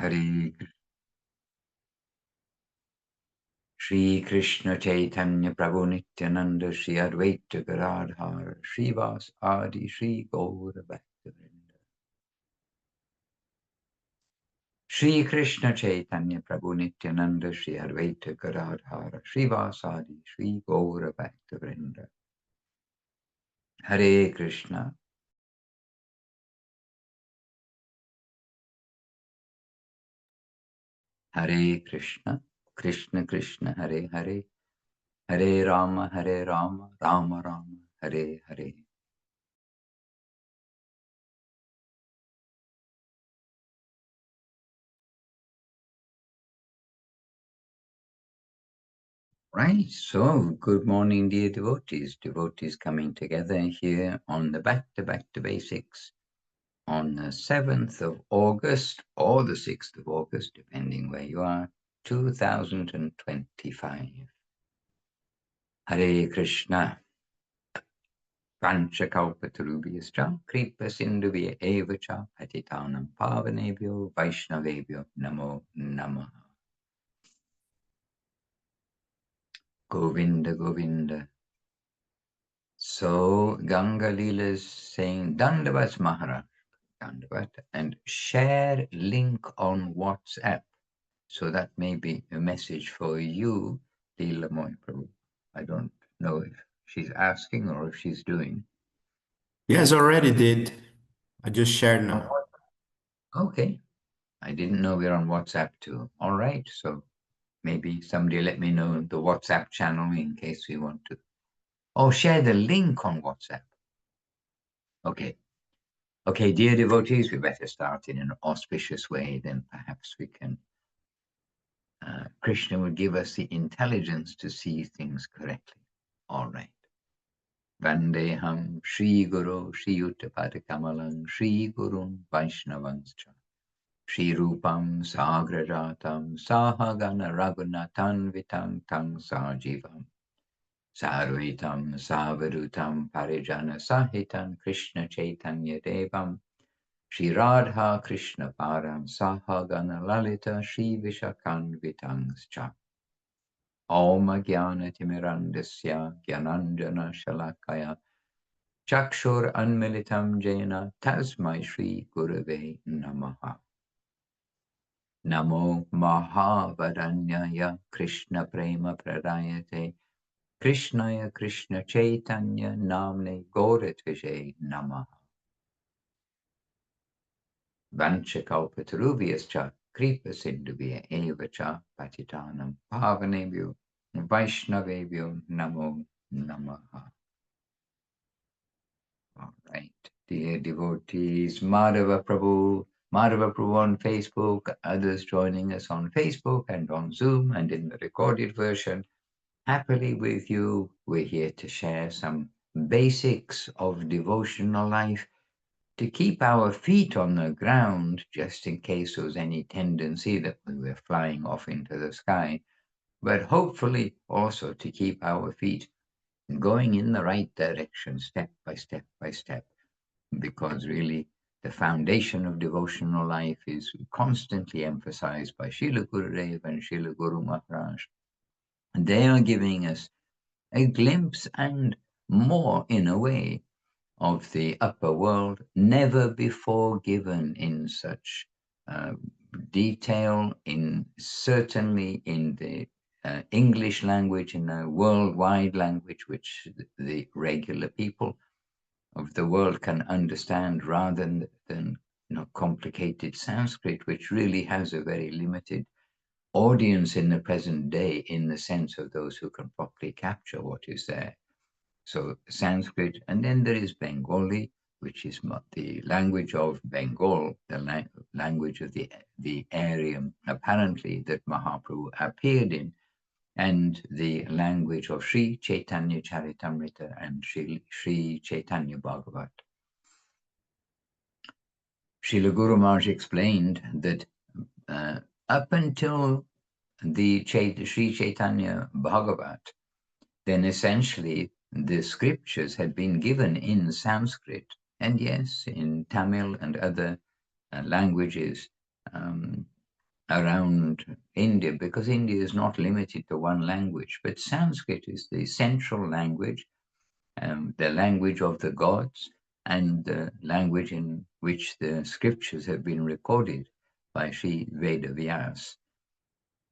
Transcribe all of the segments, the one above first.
Hare Shri Kṛṣṇa Chaitanya Prabhu Nityananda Shri Advaita Gadadhar Shrivas Adi Shri Gaura Bhaktivinoda Shri Kṛṣṇa Chaitanya Prabhu Nityananda Shri Advaita Gadadhar Shrivas Adi Shri Gaura Bhaktivinoda Hare Krishna Hare Krishna Krishna Krishna Hare Hare Hare Rama Rama Rama Hare Hare. Right, so good morning, dear devotees. Devotees coming together here on the Back to Basics on the 7th of August or the 6th of August, depending where you are, 2025. Hare Krishna. Panchakalpatarubhyascha kripa sindhuvya evacha patitanam pavanebhyo vaishnavebhyo namo namaha. Govinda Govinda. So Ganga Leela is saying Dandavat Maharaj, Dandavat, and share link on WhatsApp. So that may be a message for you, Leela Mahaprabhu. I don't know if she's asking or if she's doing. Yes, already did. I just shared now. Okay. I didn't know we're on WhatsApp too. All right. So maybe somebody let me know the WhatsApp channel in case we want to. Oh, share the link on WhatsApp. Okay. Okay, dear devotees, we better start in an auspicious way, then perhaps we can, Krishna would give us the intelligence to see things correctly. All right. Vandeham Shri Guru Shri Uttapada Kamalam Shri Gurun Vaishnavanscha Shri Rupam Sagrajatam Sahagana Raghunathan Vitang Tang Sajivam Sarvitam Savadutam Parijana Sahitam Krishna Chaitanya Devam Shri Radha Krishna Param Sahagana Lalita Shri Vishakanvitangscha Om Jnana Timirandasya Gyananjana Shalakaya Chakshur Anmilitam Jena Tasmai Shri Gurave Namaha Namo Mahavadanyaya Krishna Prema Pradayate Krishnaya Krishna Chaitanya Namne Gauratvaje Namaha Vanchakalpatarubhyascha kripa sindhuvya evacha patitanam pavanebhyo vaishnavebhyo namo namaha. All right, dear devotees, Madhava Prabhu on Facebook, others joining us on Facebook and on Zoom and in the recorded version. Happily with you, we're here to share some basics of devotional life to keep our feet on the ground, just in case there was any tendency that we were flying off into the sky, but hopefully also to keep our feet going in the right direction, step by step by step, because really the foundation of devotional life is constantly emphasized by Srila Gurudev and Srila Guru Maharaj. And they are giving us a glimpse and more, in a way, of the upper world, never before given in such detail, certainly in the English language, in a worldwide language, which the regular people of the world can understand, rather than complicated Sanskrit, which really has a very limited audience in the present day, in the sense of those who can properly capture what is there. So Sanskrit, and then there is Bengali, which is the language of Bengal, the language of the area apparently that Mahaprabhu appeared in, and the language of Sri Chaitanya Charitamrita and Sri Chaitanya Bagavat. Srila Guru Maharaj explained that up until the Sri Chaitanya Bhagavat, then essentially the scriptures had been given in Sanskrit, and yes, in Tamil and other languages, around India, because India is not limited to one language, but Sanskrit is the central language, the language of the gods, and the language in which the scriptures have been recorded by Sri Veda Vyas.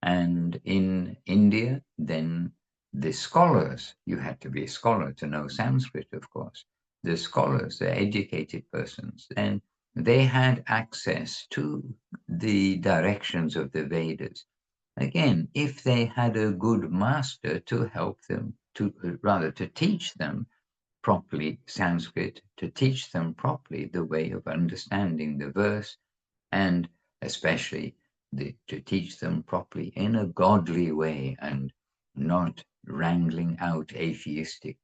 And in India, then the scholars, you had to be a scholar to know Sanskrit, of course. The scholars, the educated persons, then they had access to the directions of the Vedas. Again, if they had a good master to help them, to teach them properly Sanskrit, to teach them properly the way of understanding the verse, and especially to teach them properly in a godly way and not wrangling out atheistic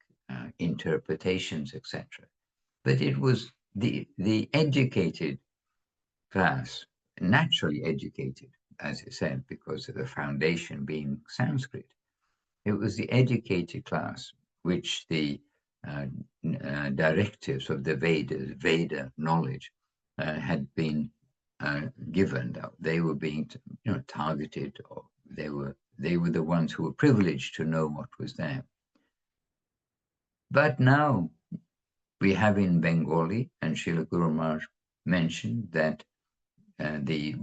interpretations, etc. But it was the educated class, naturally educated, as I said, because of the foundation being Sanskrit. It was the educated class which the directives of the Vedas, Veda knowledge, had been given. They were being, targeted, or they were the ones who were privileged to know what was there. But now we have in Bengali, and Srila Guru Maharaj mentioned that the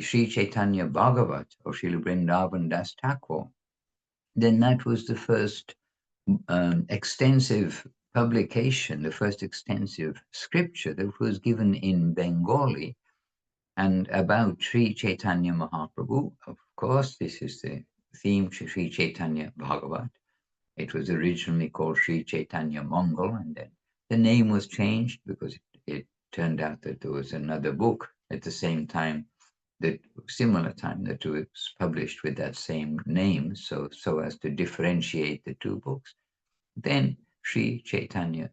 Sri Chaitanya Bagavat or Srila Vrindavan Das Thakur, then that was the first extensive publication, the first extensive scripture that was given in Bengali and about Sri Chaitanya Mahaprabhu. Of course, this is the theme to Sri Chaitanya Bhagavat. It was originally called Sri Chaitanya Mongol, and then the name was changed because it turned out that there was another book at the same time, similar time, that was published with that same name, so as to differentiate the two books. Then Sri Chaitanya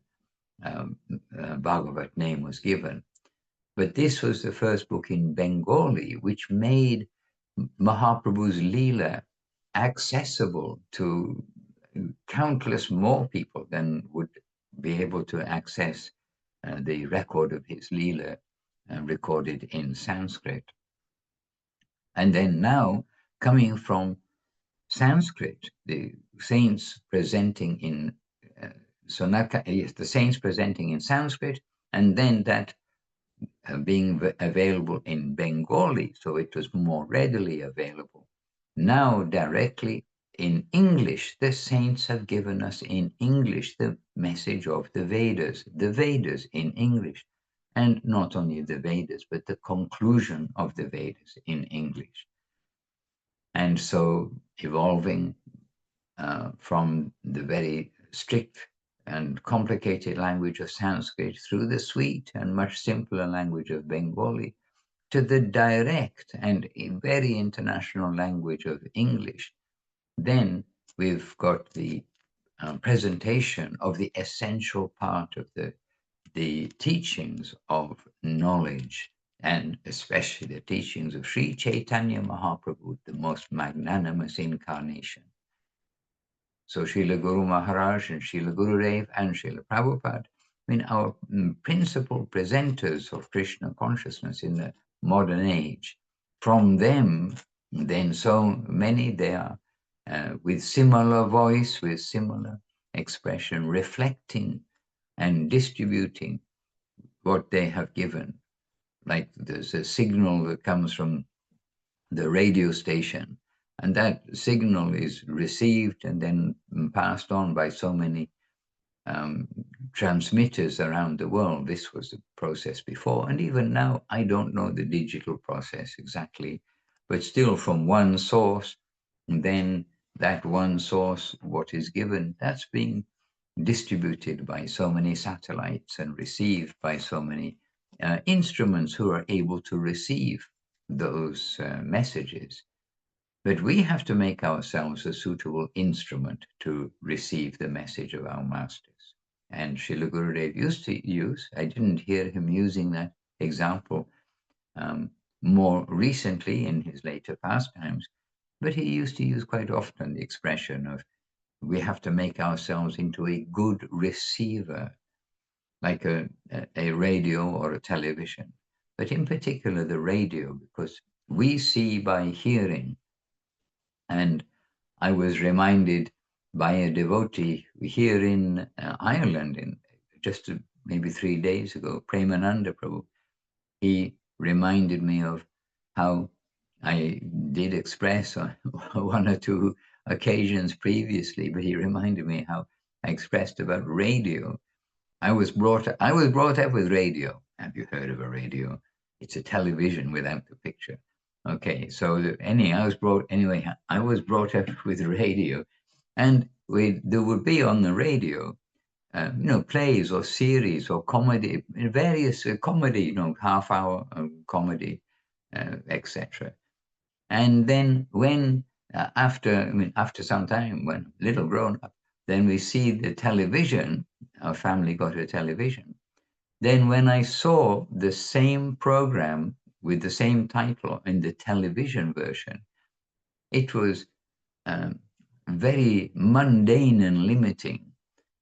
Bhagavat name was given. But this was the first book in Bengali, which made Mahaprabhu's Leela accessible to countless more people than would be able to access the record of his Leela recorded in Sanskrit. And then now, coming from Sanskrit, the saints presenting in the saints presenting in Sanskrit, and then that being available in Bengali, so it was more readily available. Now, directly in English, the saints have given us in English the message of the Vedas in English, and not only the Vedas, but the conclusion of the Vedas in English. And so, evolving from the very strict and complicated language of Sanskrit through the sweet and much simpler language of Bengali to the direct and very international language of English, then we've got the presentation of the essential part of the teachings of knowledge, and especially the teachings of Sri Chaitanya Mahaprabhu, the most magnanimous incarnation. So Srila Guru Maharaj and Srila Gurudev and Srila Prabhupada, our principal presenters of Krishna consciousness in the modern age. From them, then so many there with similar voice, with similar expression, reflecting and distributing what they have given. Like there's a signal that comes from the radio station, and that signal is received and then passed on by so many transmitters around the world. This was the process before, and even now, I don't know the digital process exactly, but still from one source, and then that one source, what is given, that's being distributed by so many satellites and received by so many instruments who are able to receive those messages. But we have to make ourselves a suitable instrument to receive the message of our masters. And Srila Gurudev used to use, I didn't hear him using that example more recently in his later pastimes, but he used to use quite often the expression of, we have to make ourselves into a good receiver, like a radio or a television, but in particular the radio, because we see by hearing. And I was reminded by a devotee here in Ireland, just maybe 3 days ago, Premananda Prabhu. He reminded me of how I did express on one or two occasions previously, but he reminded me how I expressed about radio. I was brought up with radio. Have you heard of a radio? It's a television without the picture. Okay, so I was brought up with radio, and there would be on the radio, plays or series or comedy, various comedy, half-hour comedy, etc. And then when after some time, when little grown up, then we see the television. Our family got a television. Then when I saw the same program with the same title in the television version, it was very mundane and limiting.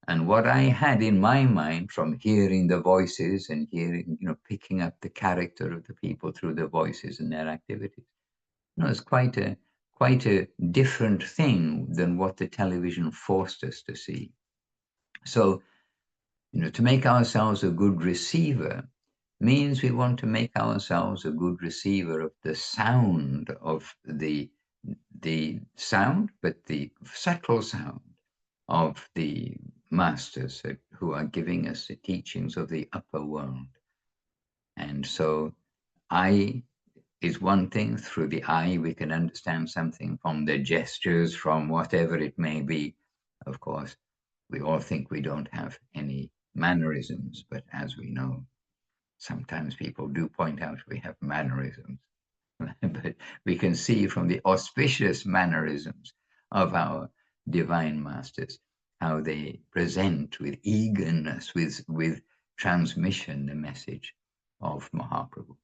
And what I had in my mind from hearing the voices and hearing, picking up the character of the people through their voices and their activities, it's quite a different thing than what the television forced us to see. So, to make ourselves a good receiver means we want to make ourselves a good receiver of the sound of the sound, but the subtle sound of the masters who are giving us the teachings of the upper world. And so I is one thing. Through the eye, we can understand something, from the gestures, from whatever it may be. Of course, we all think we don't have any mannerisms, but as we know, sometimes people do point out we have mannerisms. But we can see from the auspicious mannerisms of our divine masters how they present with eagerness, with transmission, the message of Mahaprabhu.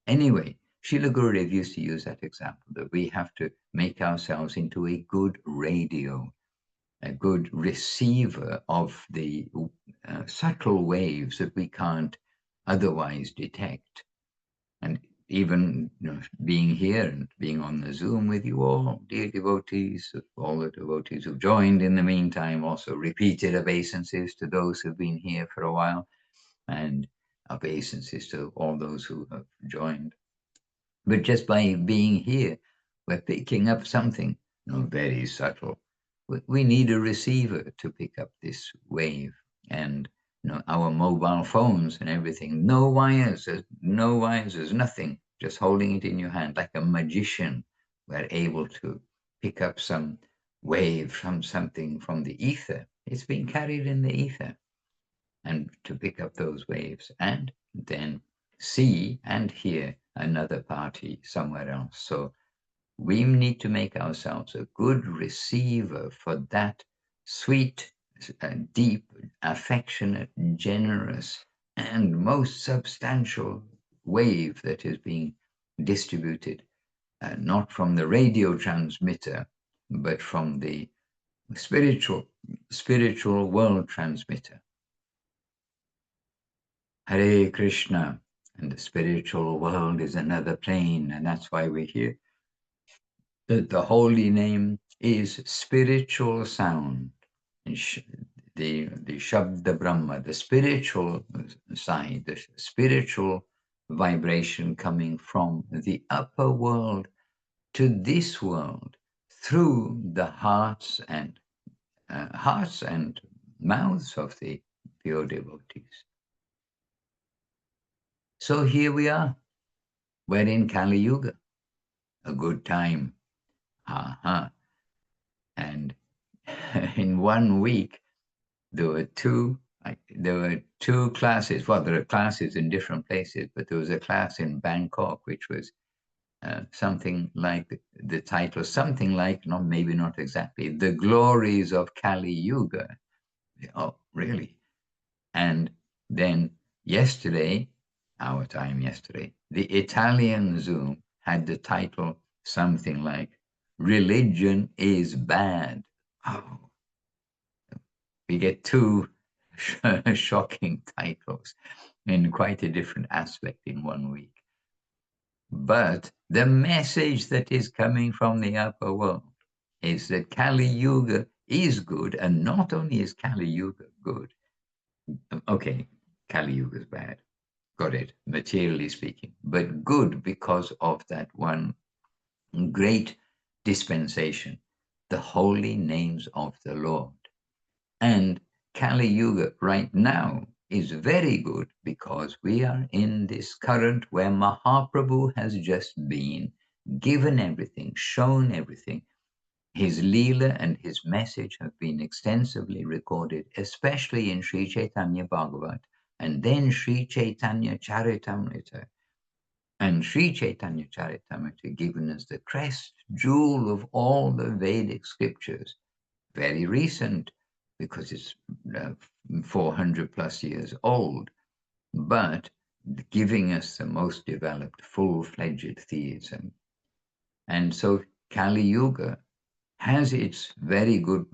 Anyway, Srila Gurudev used to use that example, that we have to make ourselves into a good radio, a good receiver of the subtle waves that we can't otherwise detect. And even being here and being on the Zoom with you all, dear devotees, all the devotees who've joined in the meantime, also repeated obeisances to those who've been here for a while, and obeisances to all those who have joined. But just by being here, we're picking up something very subtle. We need a receiver to pick up this wave. And our mobile phones and everything, no wires, there's nothing, just holding it in your hand like a magician. We're able to pick up some wave from something from the ether. It's being carried in the ether, and to pick up those waves and then see and hear another party somewhere else. So we need to make ourselves a good receiver for that sweet, deep, affectionate, generous, and most substantial wave that is being distributed, not from the radio transmitter, but from the spiritual world transmitter. Hare Krishna. And the spiritual world is another plane, and that's why we're here. The holy name is spiritual sound. And the Shabda Brahma, the spiritual side, the spiritual vibration coming from the upper world to this world through the hearts and mouths of the pure devotees. So here we are. We're in Kali Yuga, a good time. And in 1 week, there were two classes. Well, there are classes in different places, but there was a class in Bangkok, which was something like the title, something like, maybe not exactly, The Glories of Kali Yuga. Oh, really? And then yesterday, our time yesterday, the Italian Zoom had the title something like Religion is Bad. Oh, we get two shocking titles in quite a different aspect in 1 week. But the message that is coming from the upper world is that Kali Yuga is good, and not only is Kali Yuga good, okay, Kali Yuga is bad, got it, materially speaking, but good because of that one great dispensation, the holy names of the Lord. And Kali Yuga right now is very good because we are in this current where Mahaprabhu has just been given everything, shown everything. His Leela and his message have been extensively recorded, especially in Sri Chaitanya Bagavat, and then Sri Chaitanya Charitamrita. And Sri Chaitanya Charitamrita given us the crest jewel of all the Vedic scriptures, very recent because it's 400 plus years old, but giving us the most developed, full-fledged theism. And so Kali Yuga has its very good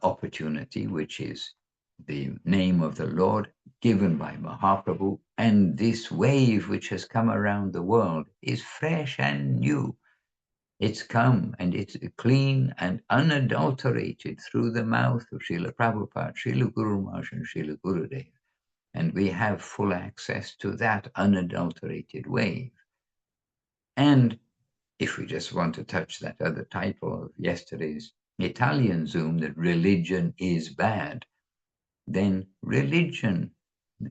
opportunity, which is the name of the Lord given by Mahaprabhu. And this wave which has come around the world is fresh and new. It's come and it's clean and unadulterated through the mouth of Srila Prabhupada, Srila Guru Maharaj, and Srila Gurudev. And we have full access to that unadulterated wave. And if we just want to touch that other title of yesterday's Italian Zoom, that religion is bad, then religion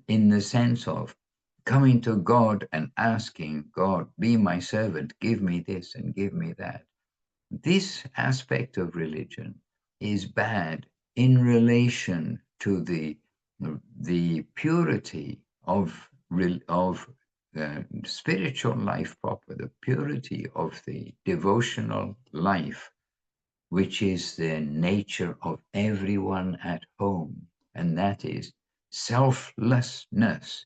in the sense of coming to God and asking God, be my servant, give me this and give me that. This aspect of religion is bad in relation to the purity of spiritual life proper, the purity of the devotional life, which is the nature of everyone at home, and that is selflessness,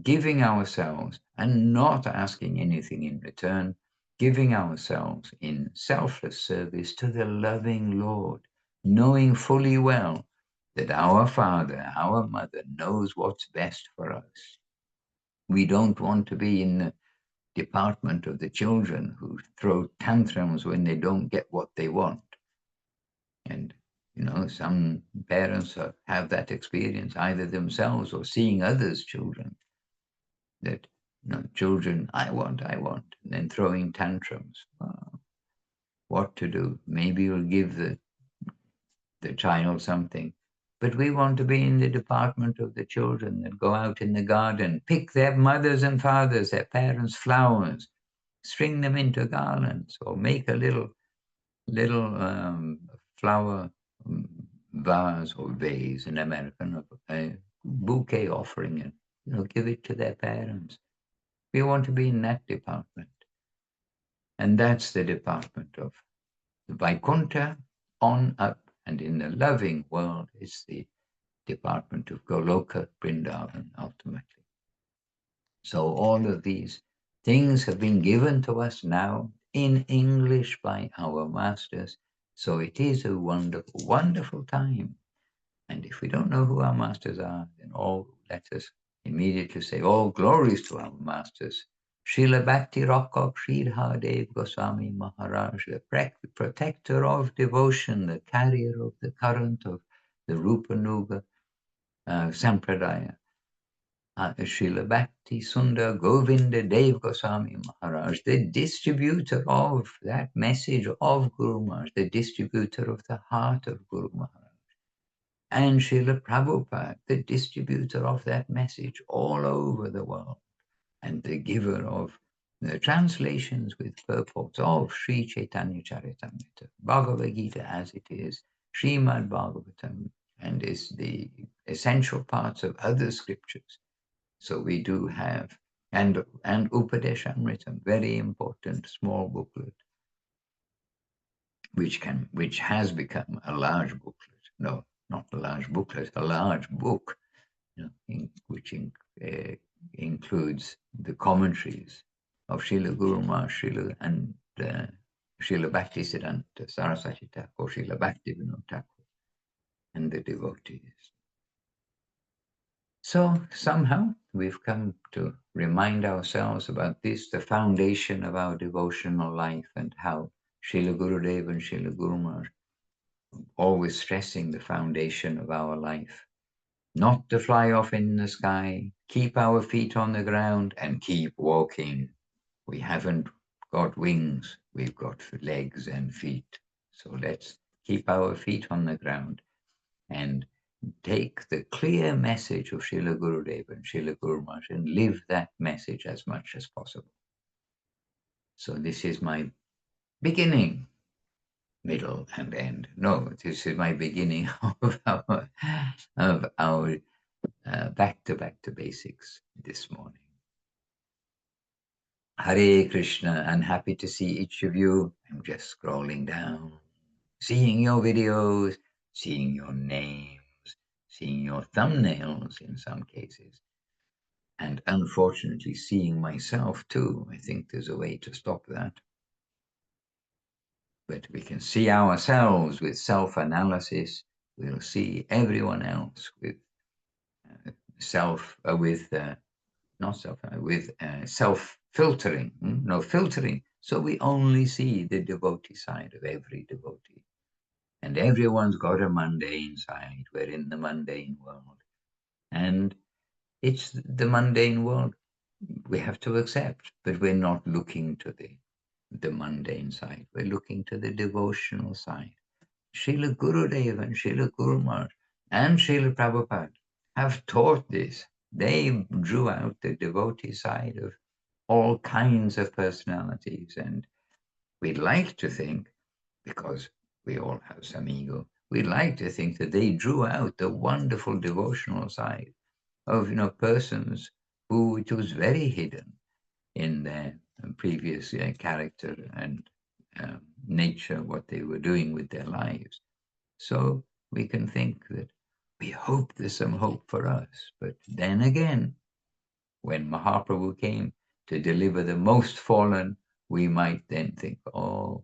giving ourselves and not asking anything in return, giving ourselves in selfless service to the loving Lord, knowing fully well that our Father, our Mother knows what's best for us. We don't want to be in the department of the children who throw tantrums when they don't get what they want. And, some parents have that experience either themselves or seeing others' children, that children, I want, and then throwing tantrums. What to do? Maybe you'll give the child something, but we want to be in the department of the children that go out in the garden, pick their mothers and fathers, their parents' flowers, string them into garlands, or make a little flower vase or vase in American, a bouquet offering, and give it to their parents. We want to be in that department. And that's the department of the Vaikuntha on up. And in the loving world, it's the department of Goloka, Vrindavan, ultimately. So all of these things have been given to us now in English by our masters. So it is a wonderful, wonderful time. And if we don't know who our masters are, then let us immediately say, all glories to our masters. Srila Bhakti Rakkhak Sridhar Dev Goswami Maharaj, the protector of devotion, the carrier of the current of the Rupa Nuga Sampradaya. Srila Bhakti Sundar Govinda Dev Goswami Maharaj, the distributor of that message of Guru Maharaj, the distributor of the heart of Guru Maharaj. And Srila Prabhupada, the distributor of that message all over the world, and the giver of the translations with purports of Sri Chaitanya Charitamrita, Bhagavad Gita as it is, Srimad Bhagavatam, and is the essential parts of other scriptures. So we do have, and Upadeshamritam, very important small booklet, which has become a large booklet. No, not a large booklet, a large book, which includes the commentaries of Srila Guru Maharaj, and Srila Bhaktisiddhanta Saraswati Thakur, Srila Bhaktivinoda Thakur, and the devotees. So somehow we've come to remind ourselves about this, the foundation of our devotional life, and how Srila Gurudev and Srila Guru Maharaj always stressing the foundation of our life. Not to fly off in the sky, keep our feet on the ground and keep walking. We haven't got wings, we've got legs and feet. So let's keep our feet on the ground and take the clear message of Srila Gurudev and Srila Guru Maharaj and live that message as much as possible. So this is my beginning, middle, and end. No, this is my beginning of our back to basics this morning. Hare Krishna, and happy to see each of you. I'm just scrolling down, seeing your videos, seeing your names, seeing your thumbnails in some cases, and unfortunately seeing myself too. I think there's a way to stop that. But we can see ourselves with self-analysis. We'll see everyone else with self-filtering, no filtering. So we only see the devotee side of every devotee. And everyone's got a mundane side. We're in the mundane world. And it's the mundane world we have to accept, but we're not looking to the mundane side. We're looking to the devotional side. Srila Gurudev and Srila Guru Maharaj and Srila Prabhupada have taught this. They drew out the devotee side of all kinds of personalities. And we'd like to think, because we all have some ego, we'd like to think that they drew out the wonderful devotional side of persons who it was very hidden in their previous character and nature, what they were doing with their lives. So we can think that we hope there's some hope for us. But then again, when Mahaprabhu came to deliver the most fallen, we might then think, oh,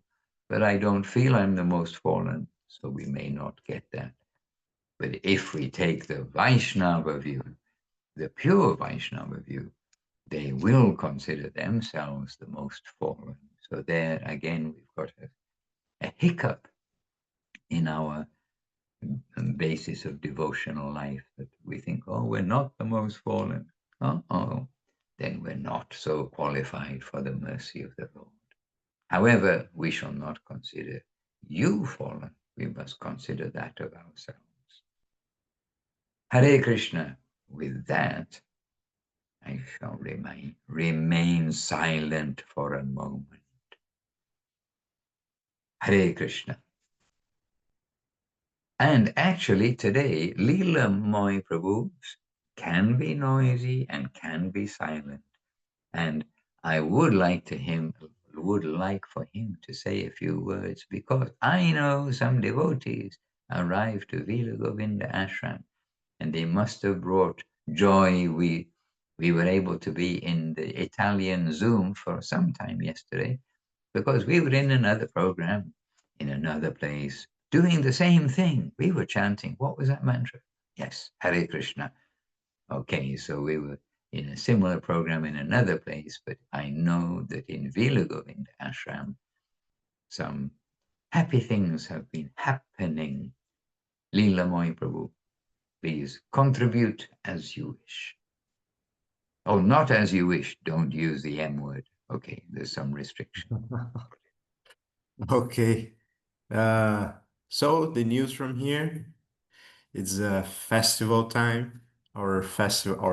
but I don't feel I'm the most fallen, so we may not get that. But if we take the Vaishnava view, the pure Vaishnava view, they will consider themselves the most fallen. So there again, we've got a hiccup in our basis of devotional life, that we think, oh, we're not the most fallen. Then we're not so qualified for the mercy of the Lord. However, we shall not consider you fallen. We must consider that of ourselves. Hare Krishna. With that, I shall remain silent for a moment. Hare Krishna. And actually today, Leela Mahaprabhu can be noisy and can be silent. And I would like for him to say a few words, because I know some devotees arrived to Vila Govinda Ashram and they must have brought joy. We were able to be in the Italian Zoom for some time yesterday because we were in another program in another place doing the same thing. We were chanting. What was that mantra? Yes, Hare Krishna. Okay, so we were in a similar program in another place, but I know that in Vila Govinda Ashram, some happy things have been happening. Leela Mahaprabhu, please contribute as you wish. Oh, not as you wish. Don't use the M word. Okay, there's some restriction. Okay. So the news from here, it's a festival time. Our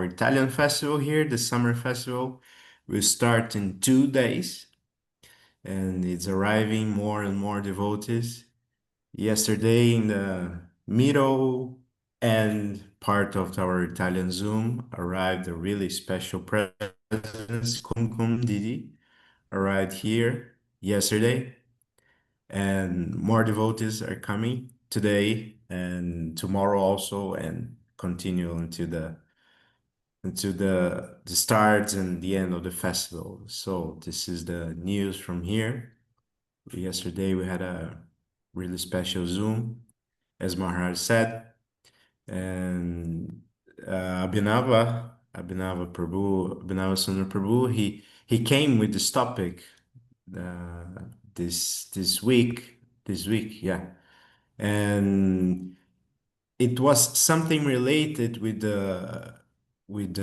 Italian festival here, the summer festival, will start in 2 days, and it's arriving more and more devotees. Yesterday, in the middle and part of our Italian Zoom, arrived a really special presence, Kumkum Didi, arrived here yesterday, and more devotees are coming today and tomorrow also, and continue into the start and the end of the festival. So this is the news from here. Yesterday we had a really special Zoom, as Maharaj said, and Abhinava Abhinava Prabhu, Abhinava Sundar Prabhu, he came with this topic this week, yeah, and it was something related with the with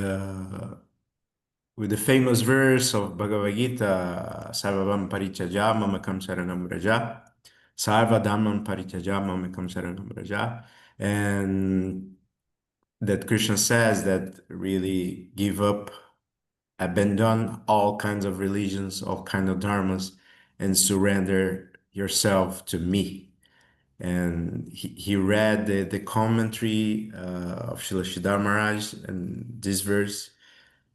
the famous verse of Bhagavad Gita, parityajya mamakam saranam vraja, sarva-dharmān parityajya mamakam saranam vraja, and that Krishna says that really give up, abandon all kinds of religions, all kinds of dharmas, and surrender yourself to me. And he read the commentary of Srila Siddhar Maharaj and this verse.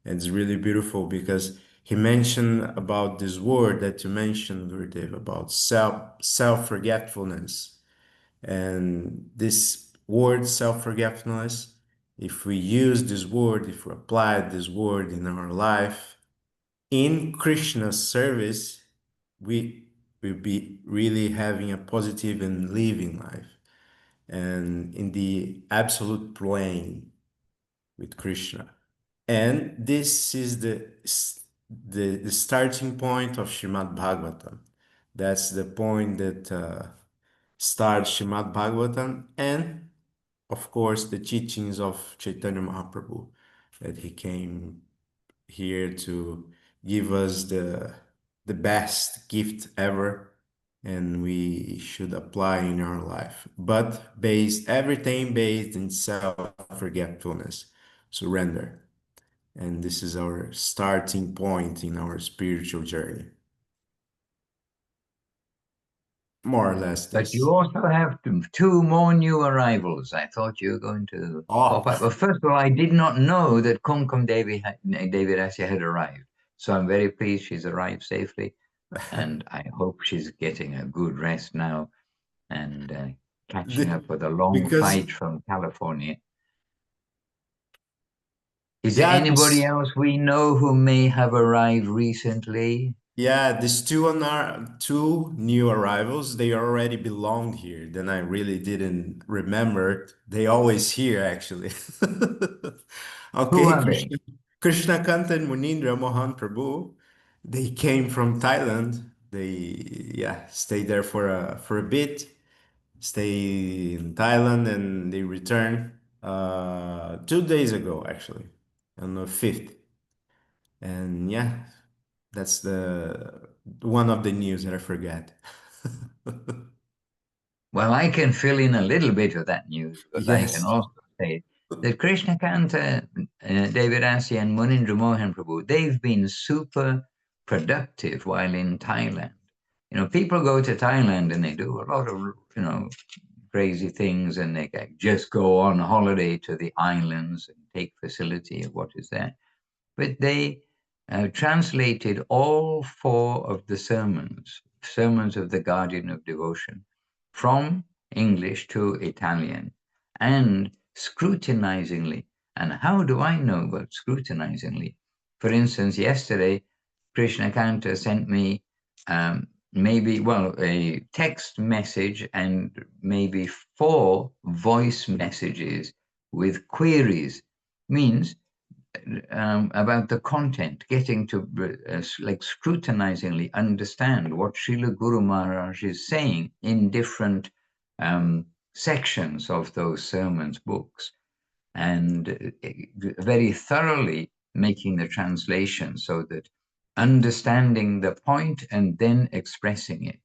And it's really beautiful because he mentioned about this word that you mentioned, Gurudev, about self-forgetfulness. And this word self-forgetfulness, if we use this word, if we apply this word in our life, in Krishna's service, we will be really having a positive and living life. And in the absolute plane with Krishna. And this is the starting point of Srimad Bhagavatam. That's the point that starts Srimad Bhagavatam, and of course the teachings of Chaitanya Mahaprabhu, that he came here to give us the best gift ever, and we should apply in our life. But everything based in self-forgetfulness, surrender. And this is our starting point in our spiritual journey. More or less But you this. also have two more new arrivals. I thought you were going to pop Oh, up. Well, first of all, I did not know that Kumkum David Asya had arrived. So I'm very pleased she's arrived safely. And I hope she's getting a good rest now and catching up with a long because flight from California. Is there yeah, anybody else we know who may have arrived recently? these two new arrivals, they already belonged here. Then I really didn't remember. They always here actually. Who Okay, are they? Krishna Kant and Munindra Mohan Prabhu. They came from Thailand. They stayed there for a bit, stay in Thailand, and they returned 2 days ago actually, on the 5th. And that's the one of the news that I forget. Well, I can fill in a little bit of that news because I can Yes. also say that Krishna Kanta, David Assi, and Munindra Mohan Prabhu, they've been super productive while in Thailand. People go to Thailand and they do a lot of, crazy things, and they can just go on holiday to the islands and take facility of what is there. But they translated all four of the sermons of the Guardian of Devotion, from English to Italian, and scrutinizingly. And how do I know about scrutinizingly? For instance, yesterday, Krishna Kanta sent me a text message and maybe 4 voice messages with queries. Means about the content, getting to like scrutinizingly understand what Srila Guru Maharaj is saying in different sections of those sermons books, and very thoroughly making the translation so that understanding the point and then expressing it.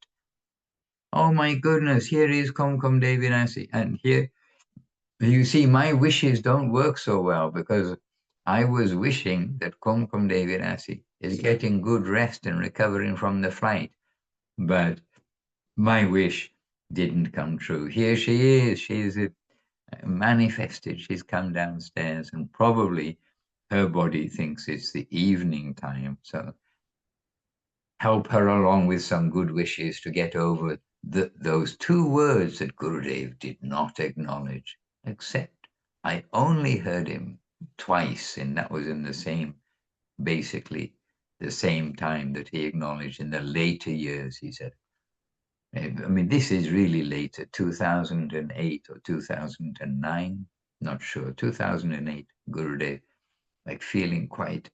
Oh my goodness, here is Kumkum Devinasi, and here you see, my wishes don't work so well because I was wishing that Kumkum Devirasi is getting good rest and recovering from the flight. But my wish didn't come true. Here she is. She's manifested. She's come downstairs, and probably her body thinks it's the evening time. So help her along with some good wishes to get over those 2 words that Gurudev did not acknowledge, except I only heard him twice, and that was in basically the same time that he acknowledged in the later years, he said. I mean, this is really later, 2008 or 2009, not sure, 2008, Gurudev. like feeling quite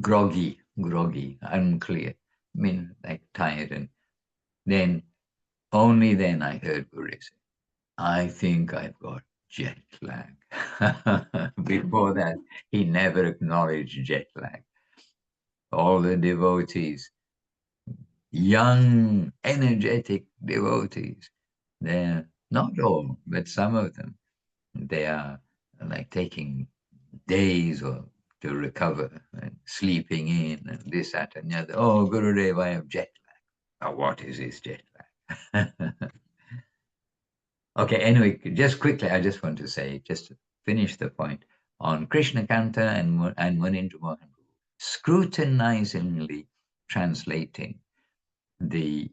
groggy, unclear. I mean, like tired. And then, only then I heard Guru say, I think I've got jet lag. Before that, he never acknowledged jet lag. All the devotees, young, energetic devotees, they're not all, but some of them, they are like taking days or to recover and sleeping in and this, that, and the other. Oh, Gurudev, I have jet lag. Oh, what is this jet lag? Okay, anyway, just quickly, I just want to say, just to finish the point, on Krishna Kanta and Munindra Mohan, scrutinizingly translating the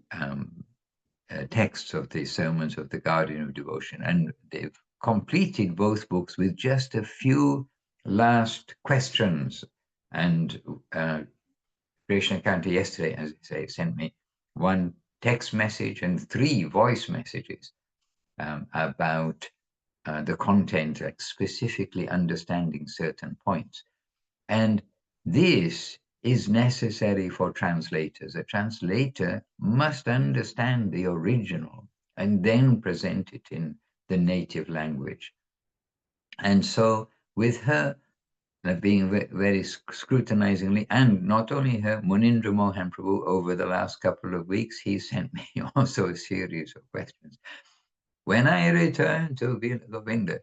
texts of the sermons of the Guardian of Devotion. And they've completed both books with just a few last questions. And Krishna Kanta yesterday, as I say, sent me one text message and 3 voice messages about the content, like specifically understanding certain points. And this is necessary for translators. A translator must understand the original and then present it in the native language. And so with her being very scrutinizingly, and not only her, Munindra Mohan Prabhu, over the last couple of weeks, he sent me also a series of questions. When I return to Govinda,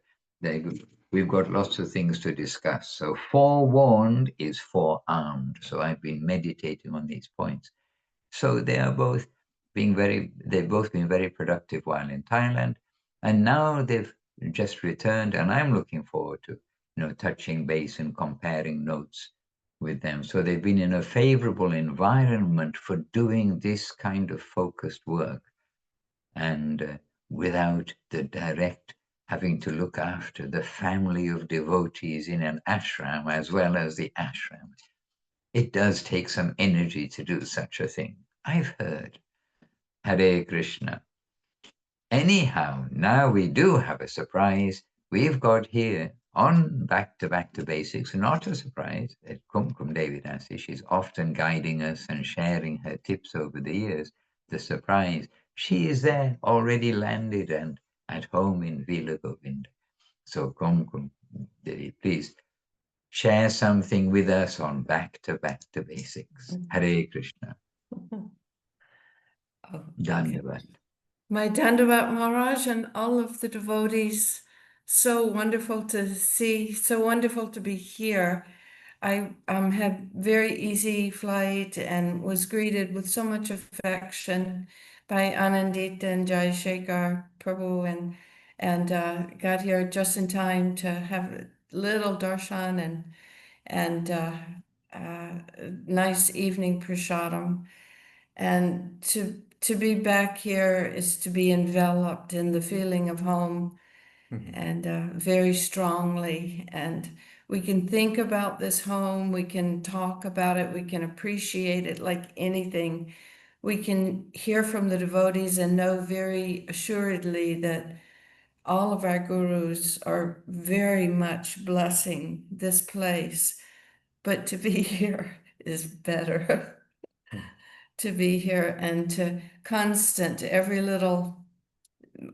we've got lots of things to discuss. So forewarned is forearmed. So I've been meditating on these points. So they've both been very productive while in Thailand. And now they've just returned, and I'm looking forward to, touching base and comparing notes with them. So they've been in a favorable environment for doing this kind of focused work. And without the direct having to look after the family of devotees in an ashram as well as the ashram. It does take some energy to do such a thing. I've heard. Hare Krishna. Anyhow, now we do have a surprise. We've got here on Back to Basics, not a surprise, that Kumkum Devidasi. She's often guiding us and sharing her tips over the years. The surprise, she is there, already landed and at home in Vila Govinda. So Kumkum Devi, please share something with us on Back to Basics. Hare Krishna. Oh, Dhanyavad. My Dandavat Maharaj and all of the devotees, so wonderful to see, so wonderful to be here. I had very easy flight and was greeted with so much affection by Anandita and Jai Shekhar Prabhu, and got here just in time to have a little darshan and nice evening prasadam. And to be back here is to be enveloped in the feeling of home, and very strongly. And we can think about this home, we can talk about it, we can appreciate it like anything. We can hear from the devotees and know very assuredly that all of our gurus are very much blessing this place. But to be here is better. To be here and to constant, every little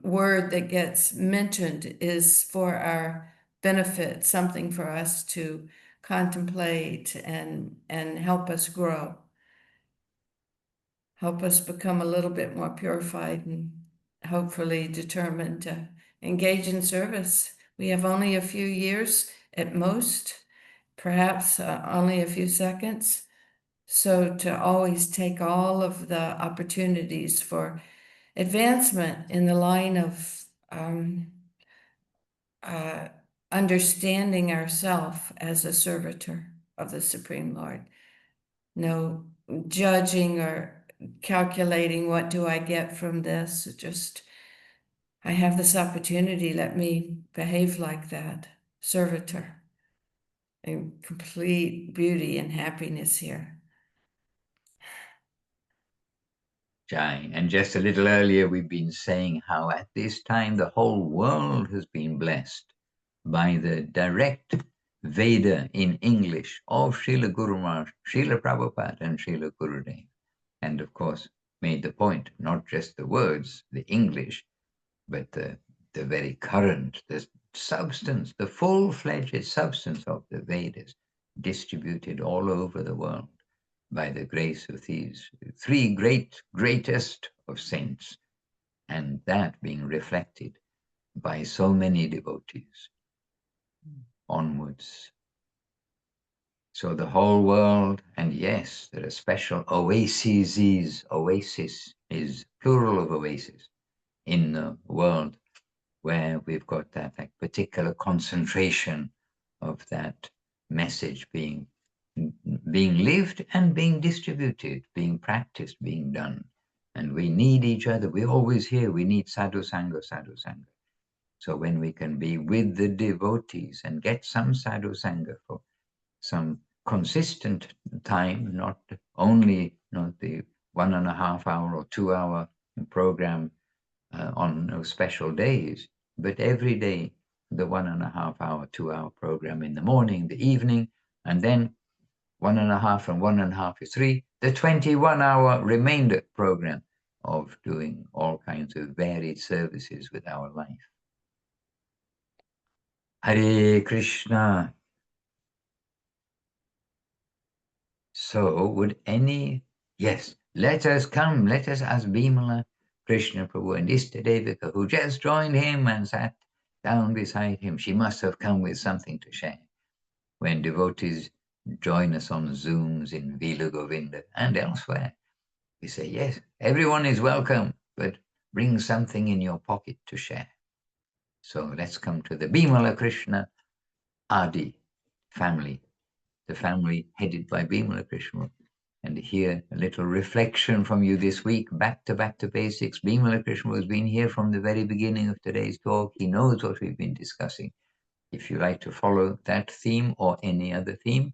word that gets mentioned is for our benefit, something for us to contemplate and help us grow, help us become a little bit more purified and hopefully determined to engage in service. We have only a few years at most, perhaps only a few seconds. So to always take all of the opportunities for advancement in the line of understanding ourself as a servitor of the Supreme Lord. No judging or calculating what do I get from this. Just, I have this opportunity, let me behave like that. Servitor. And complete beauty and happiness here. Jai. And just a little earlier, we've been saying how at this time the whole world has been blessed by the direct Veda in English of Srila Guru Maharaj, Srila Prabhupada and Srila Gurudev. And of course, made the point, not just the words, the English, but the very current, the substance, the full-fledged substance of the Vedas, distributed all over the world by the grace of these three greatest of saints, and that being reflected by so many devotees onwards. So the whole world, and yes, there are special oases, oasis is plural of oasis, in the world where we've got that like, particular concentration of that message being lived and being distributed, being practiced, being done. And we need each other. We always hear we need sadhu sangha, sadhu sangha. So when we can be with the devotees and get some sadhu sangha for some consistent time, not only the 1.5 hour or 2 hour program on special days, but every day, the 1.5 hour, 2 hour program in the morning, the evening, and then 1.5 and 1.5 is 3, the 21-hour remainder program of doing all kinds of varied services with our life. Hare Krishna. So would yes, let us come, let us ask Bimala, Krishna Prabhu and Istadevika, who just joined him and sat down beside him. She must have come with something to share. When devotees join us on Zooms in Vila Govinda and elsewhere, we say, yes, everyone is welcome, but bring something in your pocket to share. So let's come to the Bimala Krishna Adi family, the family headed by Bimala Krishna. And hear a little reflection from you this week, back to basics. Bimala Krishna has been here from the very beginning of today's talk. He knows what we've been discussing. If you like to follow that theme or any other theme,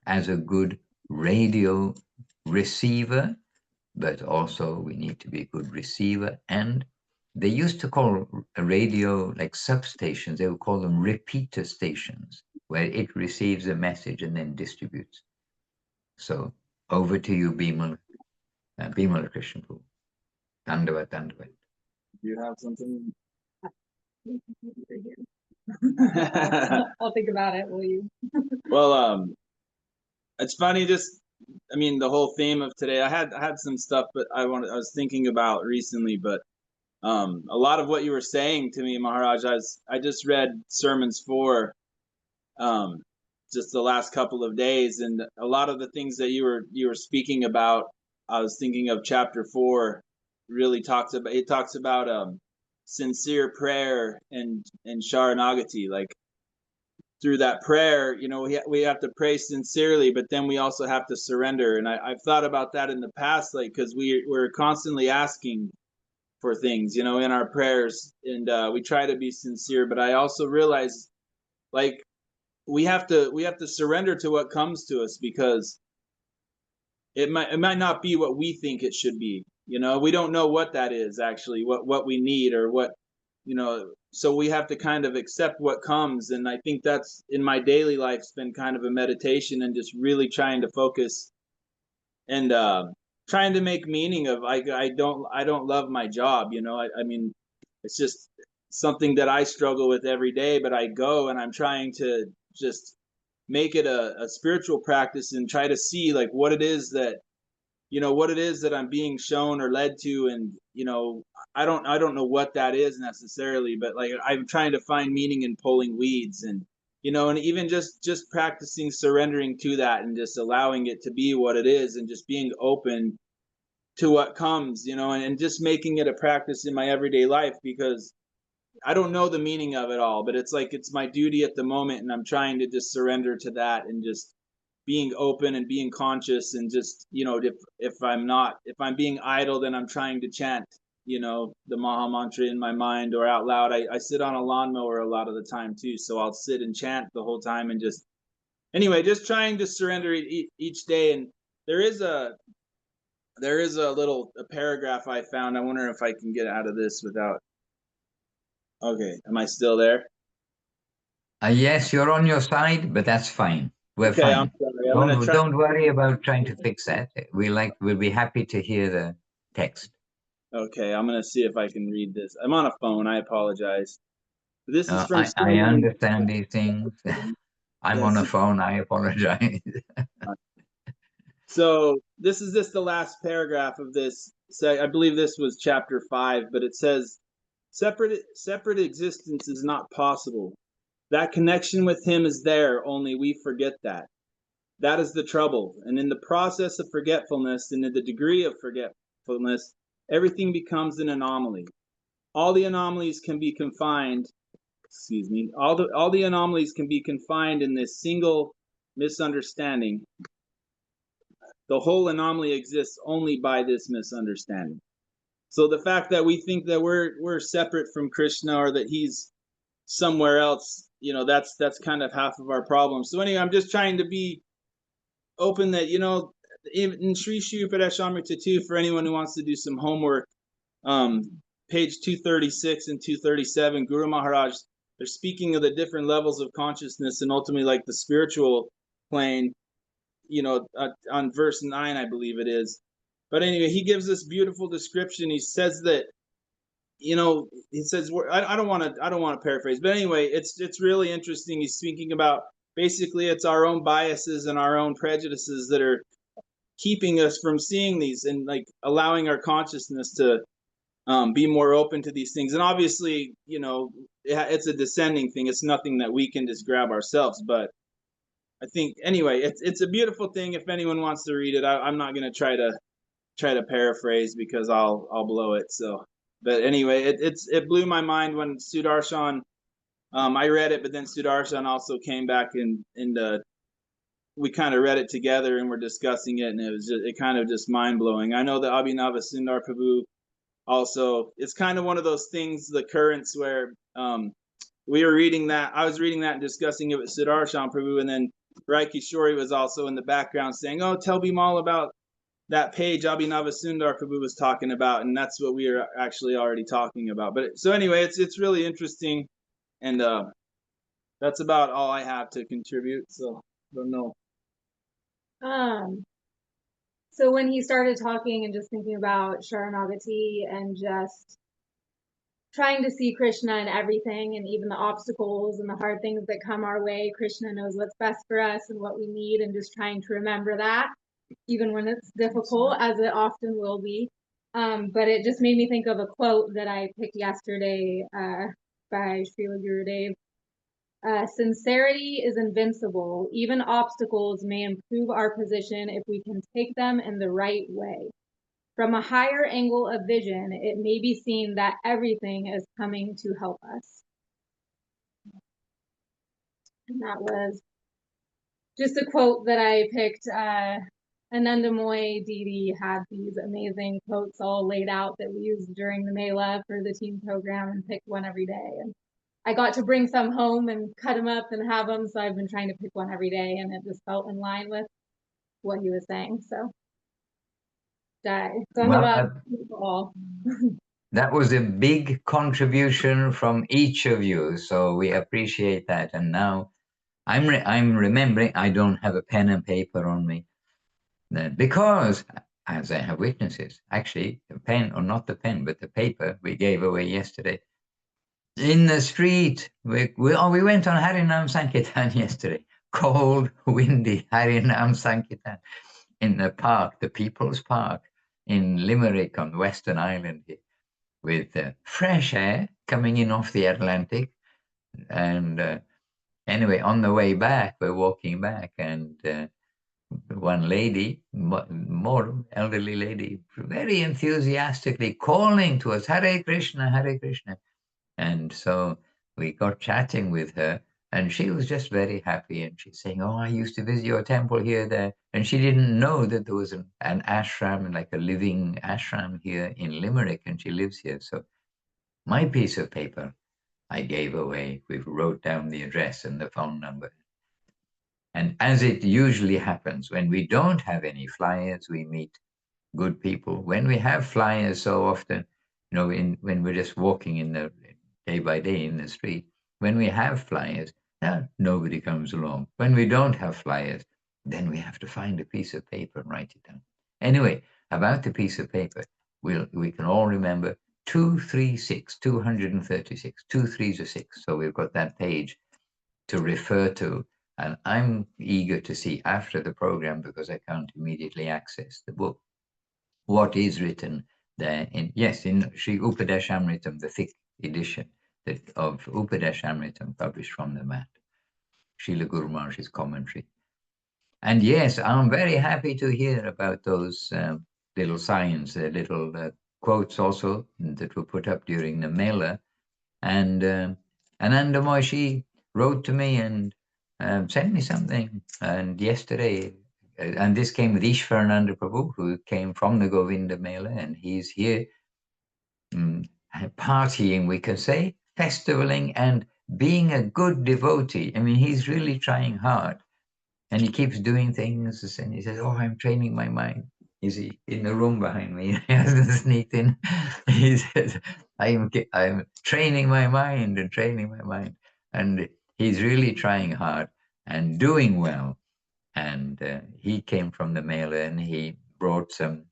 as a good radio receiver, but also we need to be a good receiver. And they used to call a radio like substations, they would call them repeater stations, where it receives a message and then distributes. So over to you, Bimala Krishna. Dandavat, Dandavat. Do you have something? I'll think about it, will you? Well, it's funny, I mean, the whole theme of today, I had some stuff, but I was thinking about recently, but a lot of what you were saying to me, Maharaj, I just read sermons for just the last couple of days, and a lot of the things that you were speaking about, I was thinking of chapter 4 really talks about sincere prayer and śaraṇagati, like through that prayer, we have to pray sincerely, but then we also have to surrender. And I've thought about that in the past, like, because we're constantly asking for things, in our prayers, and we try to be sincere, but I also realize, like, we have to surrender to what comes to us, because it might not be what we think it should be. We don't know what that is actually, what we need, or what, so we have to kind of accept what comes. And I think that's, in my daily life, it's been kind of a meditation, and just really trying to focus and trying to make meaning of, I don't love my job. I mean, it's just something that I struggle with every day, but I go and I'm trying to just make it a spiritual practice and try to see, like, what it is that I'm being shown or led to. And I don't know what that is necessarily, but like, I'm trying to find meaning in pulling weeds, and and even just practicing surrendering to that, and just allowing it to be what it is, and just being open to what comes, and just making it a practice in my everyday life, because I don't know the meaning of it all, but it's like, it's my duty at the moment, and I'm trying to just surrender to that, and just being open and being conscious, and just, if I'm being idle, then I'm trying to chant, the Maha Mantra in my mind or out loud. I sit on a lawnmower a lot of the time too, so I'll sit and chant the whole time, and just trying to surrender each day. And there is a paragraph I found. I wonder if I can get out of this without. Okay, am I still there? Yes, you're on your side, but that's fine. We're Okay, I'm fine. sorry. I'm gonna try. Don't worry about trying to fix that. We'll be happy to hear the text. Okay, I'm gonna see if I can read this. I'm on a phone. I apologize. This is from I someone. understand these things. I'm on Yes. a phone. I apologize. So this is just the last paragraph of this. So I believe this was chapter 5, but it says, separate existence is not possible. That connection with him is there, only we forget that. That is the trouble. And in the process of forgetfulness and in the degree of forgetfulness, everything becomes an anomaly. All the anomalies can be confined, all the anomalies can be confined in this single misunderstanding. The whole anomaly exists only by this misunderstanding. So the fact that we think that we're separate from Kṛṣṇa, or that he's somewhere else, that's kind of half of our problem. So anyway, I'm just trying to be open that, in Sri Sri Padashamrita 2, for anyone who wants to do some homework, page 236 and 237, Guru Maharaj, they're speaking of the different levels of consciousness, and ultimately like the spiritual plane, on verse 9, I believe it is. But anyway, he gives this beautiful description. He says that, he says, I don't want to paraphrase, but anyway, it's really interesting. He's speaking about basically it's our own biases and our own prejudices that are keeping us from seeing these, and like allowing our consciousness to be more open to these things. And obviously, it's a descending thing. It's nothing that we can just grab ourselves, but I think anyway, it's a beautiful thing. If anyone wants to read it, I'm not going to try to paraphrase because I'll blow it. So, but anyway, it blew my mind when Sudarshan, I read it, but then Sudarshan also came back and we kind of read it together and we're discussing it, and it kind of just mind blowing. I know that Abhinava Sundar Prabhu also, it's kind of one of those things, the currents where we were reading that, I was reading that and discussing it with Sudarshan Prabhu, and then Rai Kishori was also in the background saying, "Oh, tell Bimal about that page Abhinava Sundar Prabhu was talking about," and that's what we are actually already talking about. But so anyway, it's really interesting, and that's about all I have to contribute. So I don't know. So when he started talking and just thinking about Sharanagati and just trying to see Kṛṣṇa in everything, and even the obstacles and the hard things that come our way, Kṛṣṇa knows what's best for us and what we need, and just trying to remember that, even when it's difficult, as it often will be. But it just made me think of a quote that I picked yesterday by Srila Gurudev. Sincerity is invincible. Even obstacles may improve our position if we can take them in the right way. From a higher angle of vision, it may be seen that everything is coming to help us. And that was just a quote that I picked. Anandamoy Didi had these amazing quotes all laid out that we used during the Mela for the team program, and picked one every day. And I got to bring some home and cut them up and have them. So I've been trying to pick one every day, and it just felt in line with what he was saying. So Well, that was a big contribution from each of you, so we appreciate that. And now I'm remembering, I don't have a pen and paper on me, because as I have witnesses, actually the pen, or not the pen, but the paper we gave away yesterday in the street. We went on Harinam Sankirtan yesterday, cold, windy Harinam Sankirtan in the park, the People's Park in Limerick on Western Island here, with fresh air coming in off the Atlantic. And anyway, on the way back, we're walking back, and one lady, more elderly lady, very enthusiastically calling to us, "Hare Krishna, Hare Krishna." And so we got chatting with her, and she was just very happy. And she's saying, "Oh, I used to visit your temple here, there." And she didn't know that there was an ashram, like a living ashram here in Limerick, and she lives here. So my piece of paper I gave away. We wrote down the address and the phone number. And as it usually happens, when we don't have any flyers, we meet good people. When we have flyers so often, when we're just walking in the day by day in the street, when we have flyers, Nobody comes along. When we don't have flyers, then we have to find a piece of paper and write it down. Anyway, about the piece of paper, we can all remember 236, 236, 2 3s are 6. So we've got that page to refer to. And I'm eager to see after the program, because I can't immediately access the book, what is written there in Sri Upadeshamritam, the 5th edition of Upadeshamritam, published from the mat, Srila Guru Maharaj's commentary. And yes, I'm very happy to hear about those little signs, little quotes also that were put up during the Mela. And Ananda Moishi wrote to me and sent me something. And yesterday, and this came with Ishwarananda Prabhu, who came from the Govinda Mela, and he's here partying, we can say, festivaling and being a good devotee. I mean, he's really trying hard. And he keeps doing things, and he says, "Oh, I'm training my mind." Is he in the room behind me? He hasn't sneaked in. He says, I'm training my mind and training my mind." And he's really trying hard and doing well. And he came from the Mela, and he brought some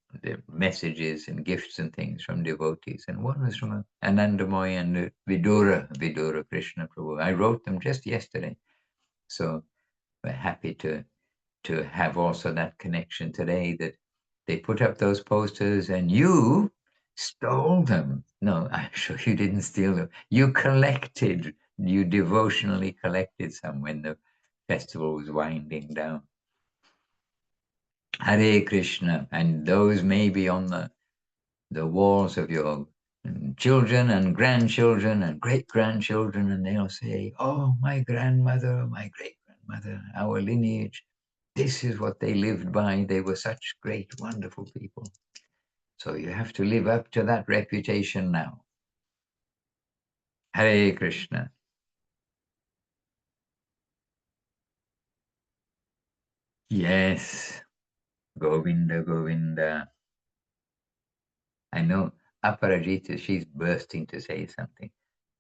messages and gifts and things from devotees. And one was from Anandamoy and Vidura Kṛṣṇa Prabhu. I wrote them just yesterday. So we're happy to have also that connection today, that they put up those posters and you stole them. No, I'm sure you didn't steal them. You devotionally collected some when the festival was winding down. Hare Krishna. And those may be on the walls of your children and grandchildren and great-grandchildren, and they'll say, "Oh, my grandmother, my great-grandmother, our lineage, this is what they lived by. They were such great, wonderful people." So you have to live up to that reputation now. Hare Krishna. Yes. Govinda, Govinda. I know Aparajita, she's bursting to say something.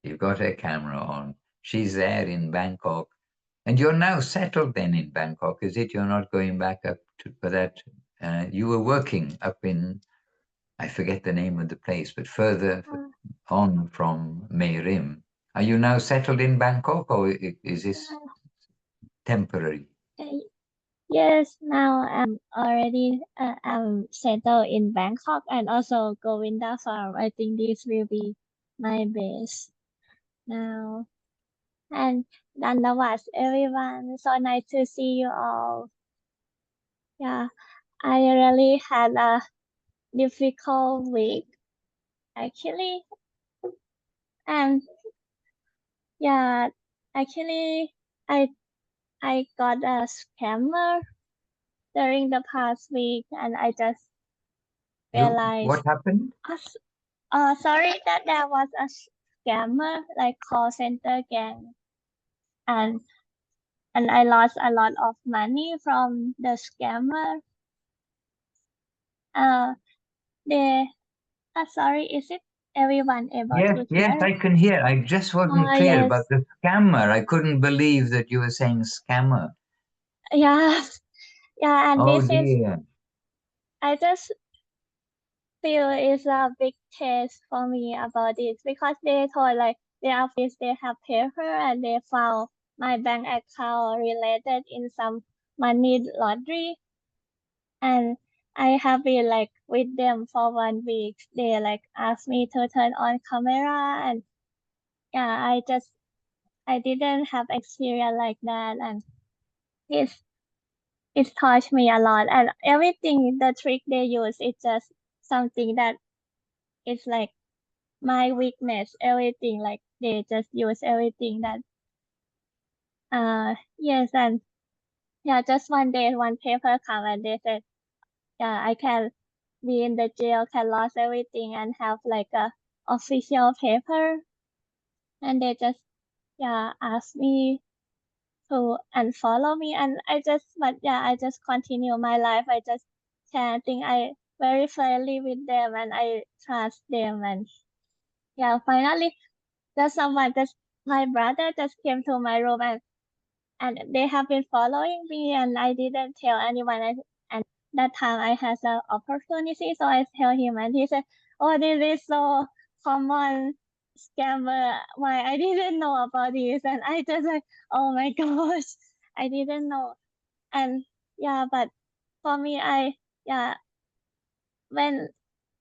You've got her camera on. She's there in Bangkok. And you're now settled then in Bangkok, is it? You're not going back up for that. You were working up in, I forget the name of the place, but further on from Mae Rim. Are you now settled in Bangkok, or is this temporary? Yes, now I'm already I'm settled in Bangkok and also Govinda Farm. I think this will be my base now. And Dandavat, everyone. So nice to see you all. Yeah, I really had a difficult week actually. And yeah, actually I got a scammer during the past week, and I just realized What happened? Sorry that there was a scammer, like call center gang, and I lost a lot of money from the scammer. They sorry, is it everyone able to hear? Yes, I can hear. I just wasn't clear about the scammer. I couldn't believe that you were saying scammer. Yeah, yeah, and Oh this dear. I just feel it's a big test for me about this, because they told like their office they have paper and they found my bank account related in some money laundry, and I have been like with them for 1 week. They like asked me to turn on camera, and yeah, I didn't have experience like that, and it's touched me a lot. And everything, the trick they use, it's just something that it's like my weakness, everything, like they just use everything that yes. And yeah, just one day one paper come and they said, yeah, I can be in the jail, can lose everything and have like a official paper, and they just ask me to unfollow me, and I just continue my life. I just can think I very friendly with them and I trust them, and finally just my brother just came to my room and and they have been following me, and I didn't tell anyone. And that time I had an opportunity, so I tell him, and he said, "Oh, this is so common scammer. Why I didn't know about this?" And I just like, "Oh my gosh, I didn't know." And yeah, but for me, when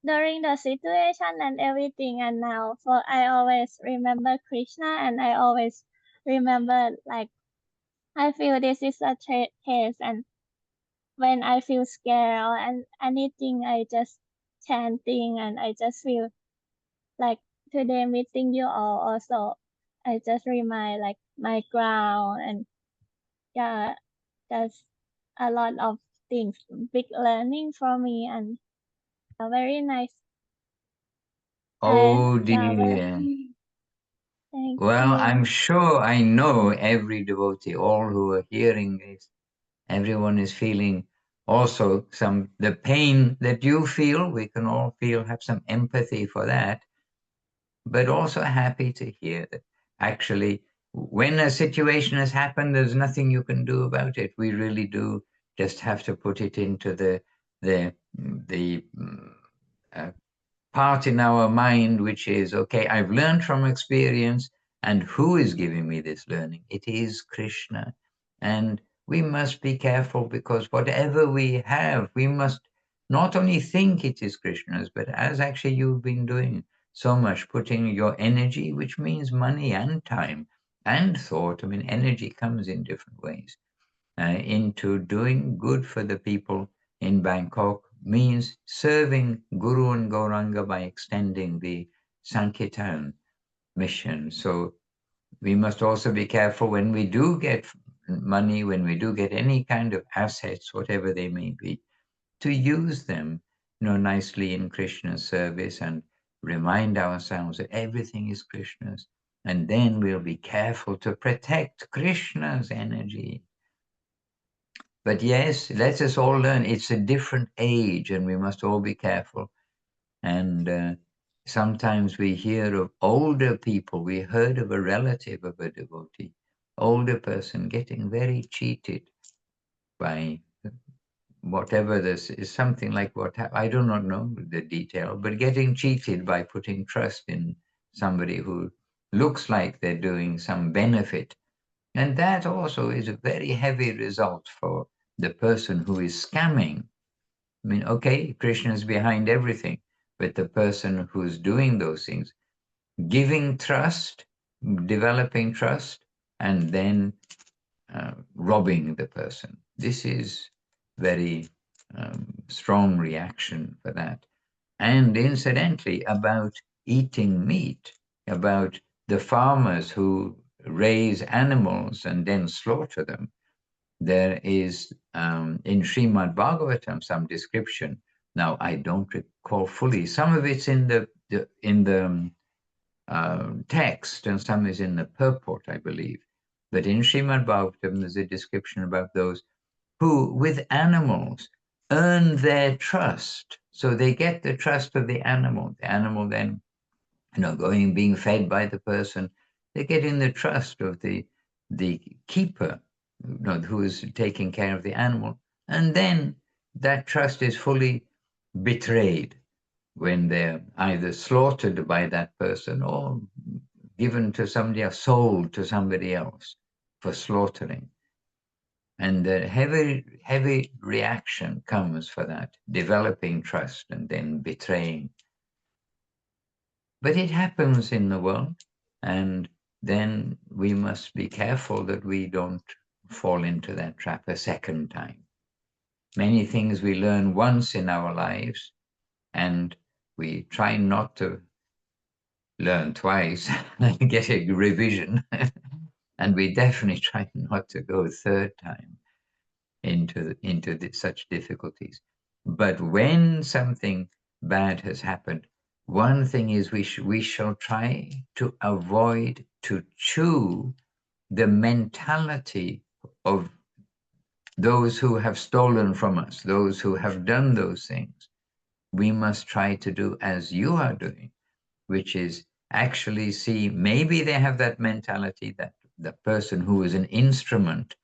during the situation and everything, and now for I always remember Kṛṣṇa, and I always remember, like, I feel this is a test, and when I feel scared or anything, I just chanting, and I just feel like today meeting you all also, I just remind like my ground, and yeah, that's a lot of things, big learning for me, and very nice. Oh Yeah, dear. thank Well, you. I'm sure I know every devotee, all who are hearing this, everyone is feeling also the pain that you feel. We can all have some empathy for that, but also happy to hear that actually when a situation has happened, there's nothing you can do about it. We really do just have to put it into the part in our mind, which is, okay, I've learned from experience, and who is giving me this learning? It is Kṛṣṇa. And we must be careful, because whatever we have, we must not only think it is Kṛṣṇa's, but as actually you've been doing so much, putting your energy, which means money and time and thought. I mean, energy comes in different ways, into doing good for the people in Bangkok, means serving Guru and Gauranga by extending the Sankirtan mission. So we must also be careful when we do get money, when we do get any kind of assets, whatever they may be, to use them, nicely in Krishna's service, and remind ourselves that everything is Krishna's. And then we'll be careful to protect Krishna's energy. But yes, let us all learn. It's a different age, and we must all be careful. And sometimes we hear of older people. We heard of a relative of a devotee, older person, getting very cheated by whatever this is, something like I do not know the detail, but getting cheated by putting trust in somebody who looks like they're doing some benefit. And that also is a very heavy result for the person who is scamming. I mean, okay, Krishna is behind everything, but the person who's doing those things, giving trust, developing trust, and then robbing the person. This is very strong reaction for that. And incidentally, about eating meat, about the farmers who raise animals and then slaughter them, there is in Srimad Bhagavatam some description. Now I don't recall fully. Some of it's in the text, and some is in the purport, I believe. But in Srimad Bhagavatam, there's a description about those who, with animals, earn their trust. So they get the trust of the animal. The animal then, being fed by the person, they're getting the trust of the keeper, who is taking care of the animal. And then that trust is fully betrayed when they're either slaughtered by that person or given to somebody else, sold to somebody else for slaughtering. And the heavy reaction comes for that, developing trust and then betraying. But it happens in the world, and then we must be careful that we don't fall into that trap a second time. Many things we learn once in our lives, and we try not to learn twice and get a revision. And we definitely try not to go a third time into such difficulties. But when something bad has happened, one thing is we shall try to avoid to chew the mentality of those who have stolen from us, those who have done those things. We must try to do as you are doing, which is actually see, maybe they have that mentality, that the person who is an instrument,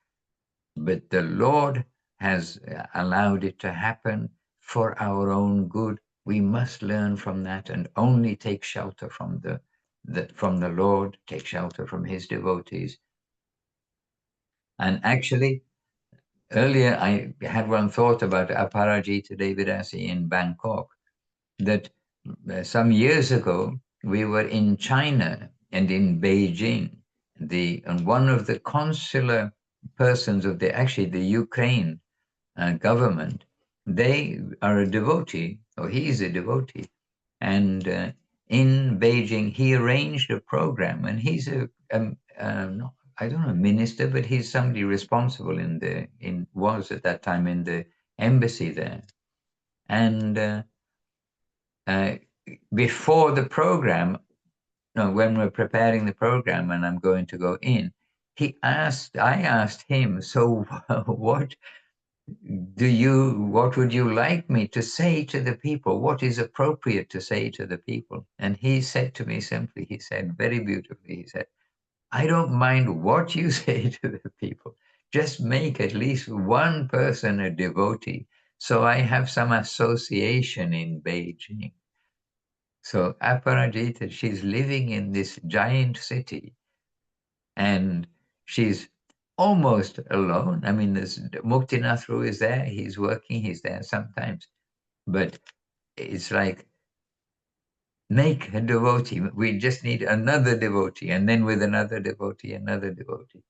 but the Lord has allowed it to happen for our own good. We must learn from that and only take shelter from the Lord, take shelter from his devotees. And actually, earlier I had one thought about Aparajita Devidasi in Bangkok, that some years ago we were in China and in Beijing, and one of the consular persons of the Ukraine government, they are a devotee, or he is a devotee, and in Beijing he arranged a program, and he's I don't know, minister, but he's somebody responsible was at that time in the embassy there, and before the program, when we're preparing the program and I'm going to go in, I asked him, so what would you like me to say to the people? What is appropriate to say to the people? And he said to me simply, he said very beautifully, he said, I don't mind what you say to the people. Just make at least one person a devotee, so I have some association in Beijing. So Aparajita, she's living in this giant city, and she's almost alone. I mean, there's Muktinathru is there, he's working, he's there sometimes, but it's like, make a devotee. We just need another devotee, and then with another devotee, another devotee.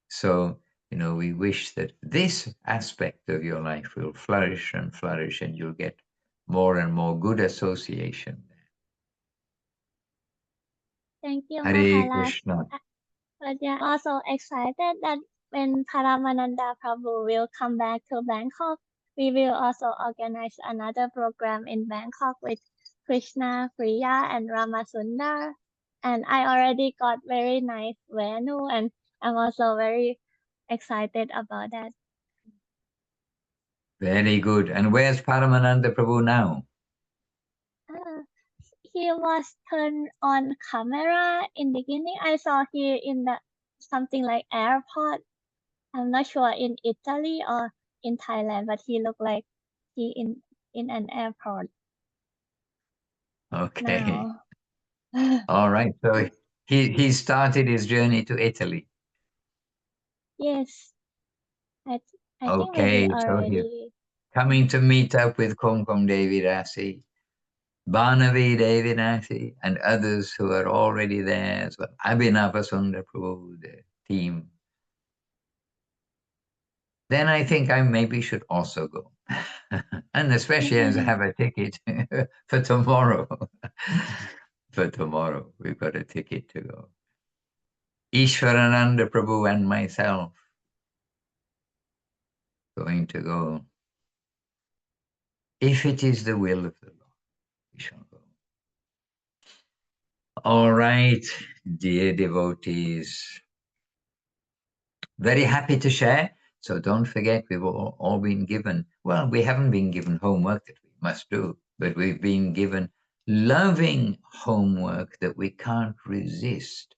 So, we wish that this aspect of your life will flourish, and you'll get more and more good association. Thank you, Hare Maharaj. Krishna. But we are also excited that when Paramananda Prabhu will come back to Bangkok, we will also organize another program in Bangkok with Kṛṣṇa, Priya, and Ramasundar. And I already got very nice venue, and I'm also very excited about that. Very good. And where's Paramananda Prabhu now? He was turned on camera in the beginning. I saw he in something like airport. I'm not sure in Italy or in Thailand, but he looked like he in an airport Okay. now. All right. So he started his journey to Italy. Yes, I think Okay. maybe So he's already. coming to meet up with Kumkum Devidasi, Banavi Devidasi, and others who are already there as well. Abhinava Sundar Prabhu, the team. Then I think I maybe should also go. And especially as I have a ticket for tomorrow. For tomorrow, we've got a ticket to go. Ishwarananda Prabhu and myself going to go. If it is the will of the Lord, we shall go. All right, dear devotees. Very happy to share. So don't forget, we've all been given, well, we haven't been given homework that we must do, but we've been given loving homework that we can't resist.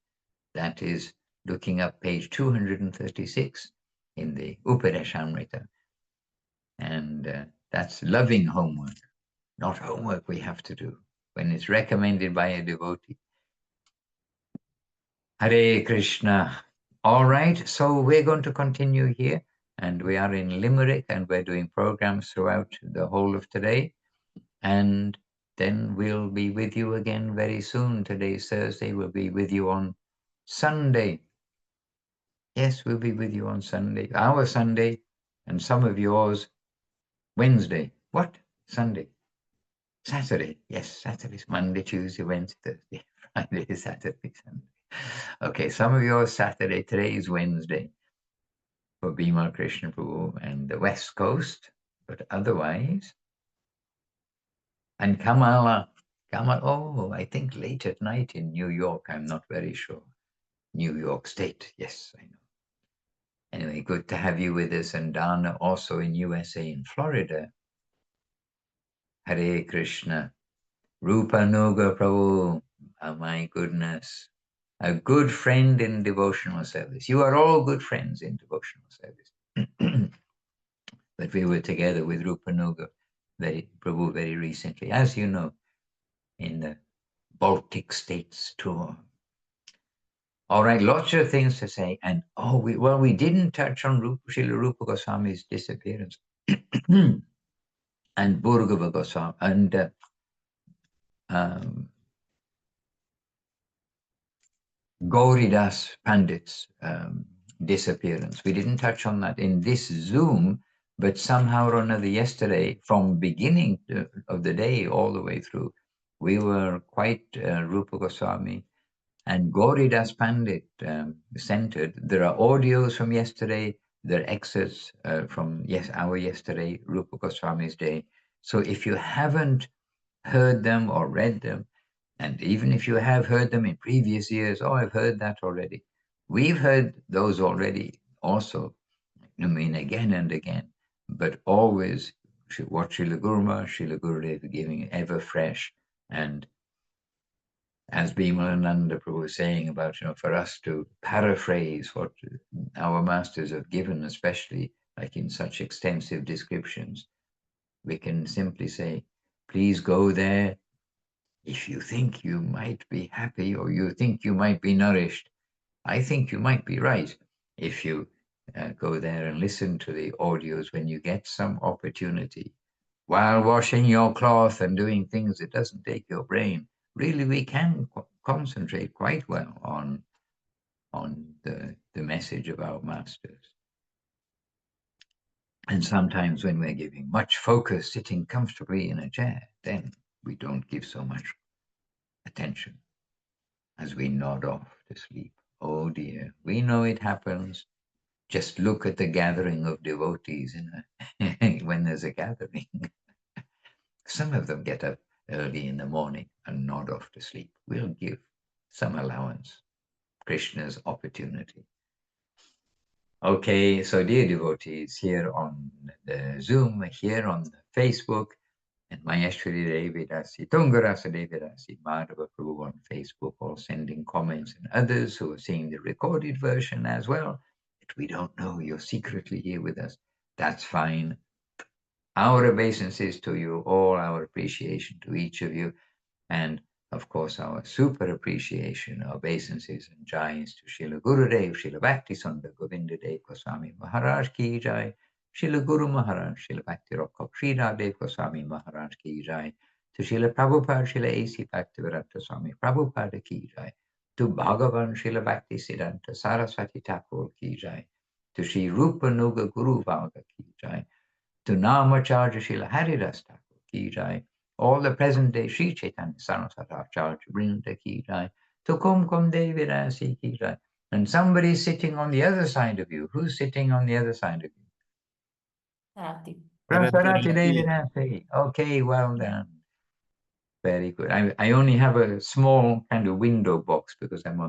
That is looking up page 236 in the Upadeshamrita. And that's loving homework, not homework we have to do when it's recommended by a devotee. Hare Krishna. All right, so we're going to continue here, and we are in Limerick, and we're doing programs throughout the whole of today. And then we'll be with you again very soon. Today's Thursday. We'll be with you on Sunday. Yes, we'll be with you on Sunday. Our Sunday, and some of yours Wednesday. What? Sunday? Saturday. Yes, Saturday's Monday, Tuesday, Wednesday, Thursday, Friday, Saturday, Sunday. Okay, some of yours Saturday. Today is Wednesday for Bhima Krishna Prabhu and the West Coast, but otherwise. And Kamala, oh, I think late at night in New York. I'm not very sure. New York State. Yes, I know. Anyway, good to have you with us. And Dana also in USA, in Florida. Hare Krishna. Rupa Nuga Prabhu. Oh my goodness. a good friend in devotional service. You are all good friends in devotional service. But we were together with Rupa Nuga, Prabhu, very recently, as you know, in the Baltic states tour. All right, lots of things to say. And we didn't touch on Srila Rupa Goswami's disappearance. And Bhurgava Goswami and Gauridas Pandit's disappearance. We didn't touch on that in this Zoom, but somehow or another yesterday, from beginning of the day all the way through, we were quite Rupa Goswami and Gauridas Pandit centered. There are audios from yesterday, there are excerpts from our yesterday, Rupa Goswami's day. So if you haven't heard them or read them, and even if you have heard them in previous years, I've heard that already. We've heard those already also, I mean, again and again, but always what Srila Guruma, Srila Gurudev are giving ever fresh. And as Bimalananda Prabhu was saying about, for us to paraphrase what our masters have given, especially like in such extensive descriptions, we can simply say, please go there. If you think you might be happy or you think you might be nourished, I think you might be right. If you go there and listen to the audios when you get some opportunity, while washing your cloth and doing things that doesn't take your brain, really we can concentrate quite well on the message of our masters. And sometimes when we're giving much focus, sitting comfortably in a chair, then we don't give so much attention as we nod off to sleep. Oh dear, we know it happens. Just look at the gathering of devotees when there's a gathering. Some of them get up early in the morning and nod off to sleep. We'll give some allowance. Krishna's opportunity. Okay, so dear devotees, here on the Zoom, here on the Facebook, and Maheshwari Devidasi, Tungarasa Devidasi, Madhava Prabhu on Facebook, all sending comments, and others who are seeing the recorded version as well. But we don't know, you're secretly here with us. That's fine. Our obeisances to you, all our appreciation to each of you, and of course our super appreciation, obeisances and jais to Srila Gurudev, Srila Bhakti Sundar Govinda Dev Goswami Maharaj Ki Jai, Srila Guru Maharaj, Srila Bhakti Rock Sridhar Dev Goswami Maharaj Ki Jai, to Srila Prabhupada, Srila A.C. Bhaktivedanta Swami Prabhupada Ki Jai, to Bhagavan Srila Bhakti Siddhanta Saraswati Thakur Ki Jai, to Sri Rupa Nuga Guru Valga Ki Jai, to Namacharya Srila Haridas Thakur Ki Jai, all the present day Sri Chaitanya Saraswati Vrinda Ki Jai, to Kumkum Devi Rasi Ki Jai. And somebody's sitting on the other side of you. Who's sitting on the other side of you? Saraswati Devi Rasi. Okay, well done. Very good. I only have a small kind of window box because I'm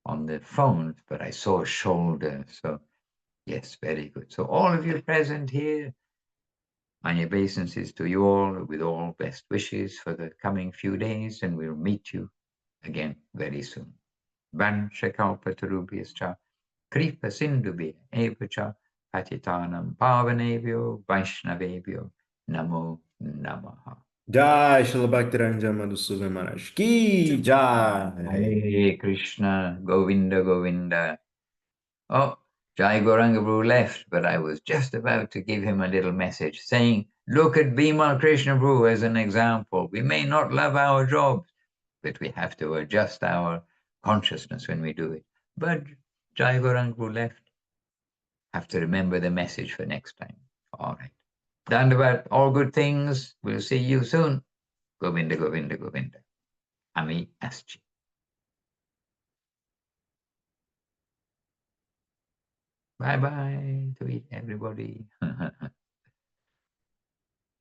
on the phone, but I saw a shoulder. So yes, very good. So all of you present here, my obeisances to you all with all best wishes for the coming few days, and we'll meet you again very soon. Vanchakalpatarubhyascha kripa sindhubhya evacha patitanam pavanebhyo vaishnavebhyo namo namaha. Jai Srila Bhaktivedanta Madhusudan Maharaj Ki Jai. Hare Krishna, Govinda Govinda. Oh, Jai Gauranga Prabhu left, but I was just about to give him a little message saying, look at Bimal Krishna Prabhu as an example. We may not love our jobs, but we have to adjust our consciousness when we do it. But Jai Gauranga Prabhu left. Have to remember the message for next time. All right. Dandavat, all good things. We'll see you soon. Govinda, Govinda, Govinda. Ami Aschi. Bye-bye to everybody.